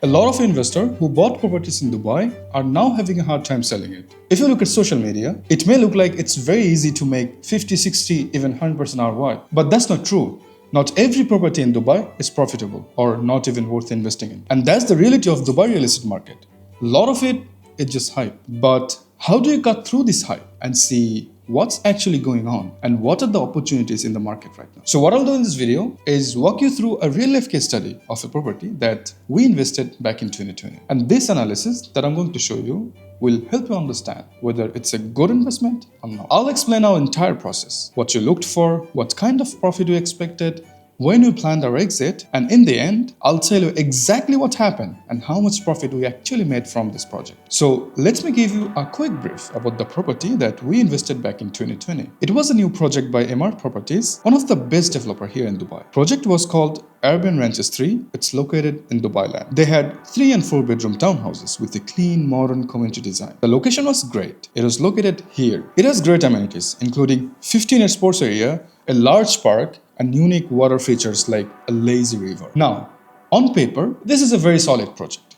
A lot of investors who bought properties in Dubai are now having a hard time selling it. If you look at social media, it may look like it's very easy to make 50, 60, even 100% ROI. But that's not true. Not every property in Dubai is profitable or not even worth investing in. And that's the reality of Dubai real estate market. A lot of it is just hype. But how do you cut through this hype and see what's actually going on and what are the opportunities in the market right now? So what I'll do in this video is walk you through a real life case study of a property that we invested back in 2020. And this analysis that I'm going to show you will help you understand whether it's a good investment or not. I'll explain our entire process, what you looked for, what kind of profit you expected, when we planned our exit, and in the end, I'll tell you exactly what happened and how much profit we actually made from this project. So let me give you a quick brief about the property that we invested back in 2020. It was a new project by MR Properties, one of the best developers here in Dubai. Project was called Urban Ranches 3. It's located in Dubai Land. They had 3 and 4 bedroom townhouses with a clean, modern community design. The location was great. It was located here. It has great amenities, including 15 sports area, a large park, and unique water features like a lazy river. Now, on paper, this is a very solid project.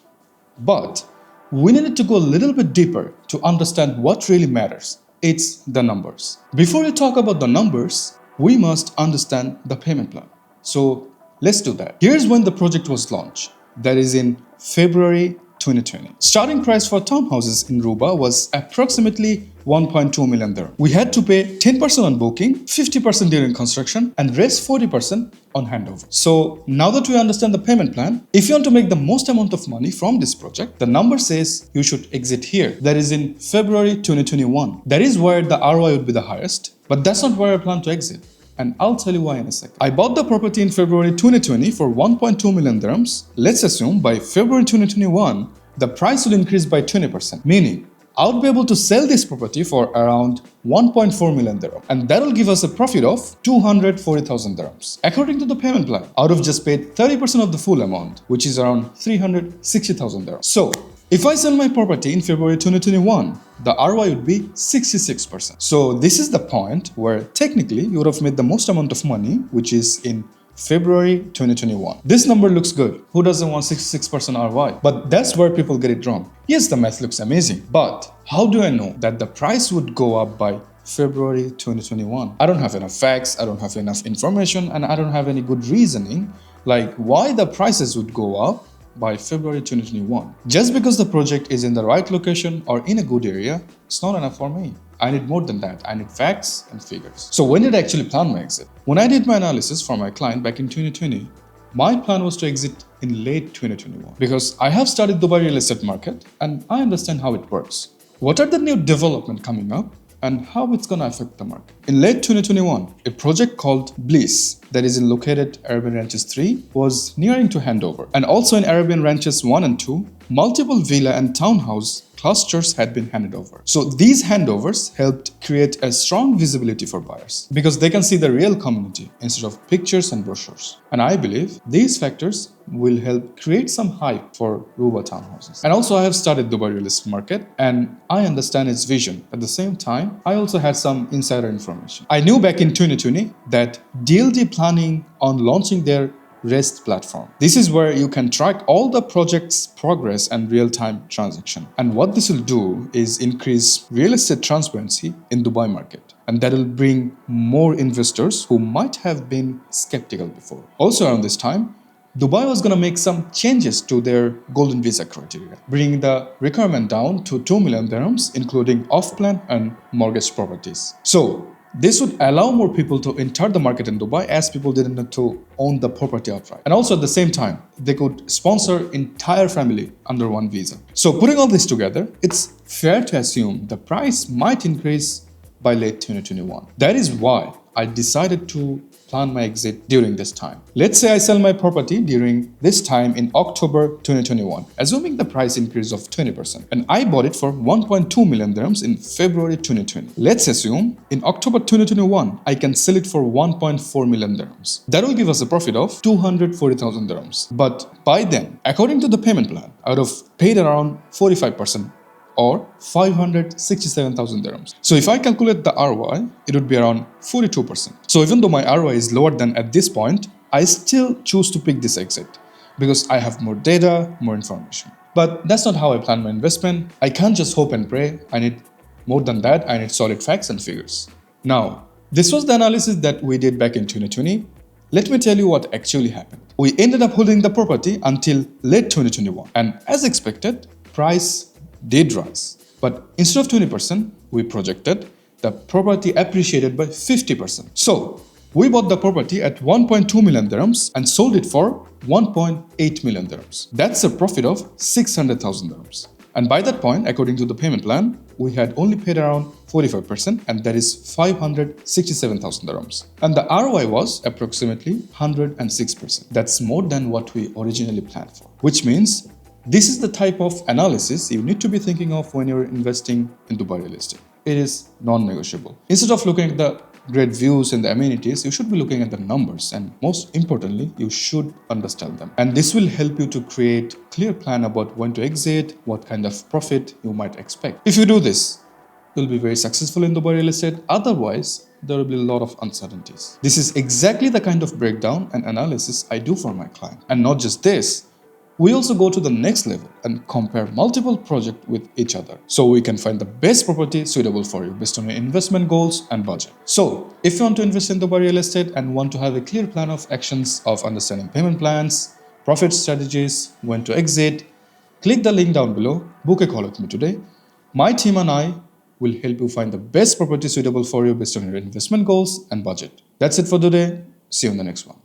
But we needed to go a little bit deeper to understand what really matters. It's the numbers. Before we talk about the numbers, we must understand the payment plan. So let's do that. Here's when the project was launched. That is in February 2020. Starting price for townhouses in Ruba was approximately 1.2 million dirham. We had to pay 10% on booking, 50% during construction, and rest 40% on handover. So now that we understand the payment plan, if you want to make the most amount of money from this project, the number says you should exit here. That is in February 2021. That is where the ROI would be the highest, but that's not where I plan to exit. And I'll tell you why in a second. I bought the property in February 2020 for 1.2 million dirhams. Let's assume by February 2021, the price will increase by 20%, meaning I would be able to sell this property for around 1.4 million dirham. And that will give us a profit of 240,000 dirhams. According to the payment plan, I would have just paid 30% of the full amount, which is around 360,000 dirhams. So if I sell my property in February 2021, the ROI would be 66%. So this is the point where technically you would have made the most amount of money, which is in February 2021. This number looks good. Who doesn't want 66% ROI? But that's where people get it wrong. Yes, the math looks amazing, but how do I know that the price would go up by February 2021? I don't have enough facts, I don't have enough information, and I don't have any good reasoning like why the prices would go up by February 2021. Just because the project is in the right location or in a good area, it's not enough for me. I need more than that. I need facts and figures. So when did I actually plan my exit? When I did my analysis for my client back in 2020, my plan was to exit in late 2021 because I have studied Dubai real estate market and I understand how it works. What are the new development coming up and how it's going to affect the market? In late 2021, a project called Bliss that is located Arabian Ranches 3 was nearing to handover. And also in Arabian Ranches 1 and 2, multiple villa and townhouse clusters had been handed over. So these handovers helped create a strong visibility for buyers because they can see the real community instead of pictures and brochures. And I believe these factors will help create some hype for Ruba townhouses. And also I have studied Dubai real estate market and I understand its vision. At the same time, I also had some insider information. I knew back in 2020 that DLD planning on launching their REST platform. This is where you can track all the project's progress and real-time transaction. And what this will do is increase real estate transparency in Dubai market. And that will bring more investors who might have been skeptical before. Also around this time, Dubai was going to make some changes to their golden visa criteria, bringing the requirement down to 2 million dirhams, including off-plan and mortgage properties. So this would allow more people to enter the market in Dubai as people didn't need to own the property outright. And also at the same time, they could sponsor entire family under one visa. So putting all this together, it's fair to assume the price might increase by late 2021. That is why I decided to plan my exit during this time. Let's say I sell my property during this time in October 2021, assuming the price increase of 20%. And I bought it for 1.2 million dirhams in February 2020. Let's assume in October 2021, I can sell it for 1.4 million dirhams. That will give us a profit of 240,000 dirhams. But by then, according to the payment plan, I would have paid around 45%. Or 567,000 dirhams. So if I calculate the ROI, it would be around 42%. So even though my ROI is lower than at this point, I still choose to pick this exit because I have more data, more information. But that's not how I plan my investment. I can't just hope and pray. I need more than that. I need solid facts and figures. Now, this was the analysis that we did back in 2020. Let me tell you what actually happened. We ended up holding the property until late 2021. And as expected, price did rise. But instead of 20%, we projected the property appreciated by 50%. So, we bought the property at 1.2 million dirhams and sold it for 1.8 million dirhams. That's a profit of 600,000 dirhams. And by that point, according to the payment plan, we had only paid around 45%, and that is 567,000 dirhams. And the ROI was approximately 106%. That's more than what we originally planned for. Which means this is the type of analysis you need to be thinking of when you're investing in Dubai real estate. It is non-negotiable. Instead of looking at the great views and the amenities, you should be looking at the numbers, and most importantly, you should understand them. And this will help you to create a clear plan about when to exit, what kind of profit you might expect. If you do this, you'll be very successful in Dubai real estate. Otherwise, there will be a lot of uncertainties. This is exactly the kind of breakdown and analysis I do for my client. And not just this, we also go to the next level and compare multiple projects with each other, so we can find the best property suitable for you based on your investment goals and budget. So, if you want to invest in Dubai real estate and want to have a clear plan of actions of understanding payment plans, profit strategies, when to exit, click the link down below, book a call with me today. My team and I will help you find the best property suitable for you based on your investment goals and budget. That's it for today. See you in the next one.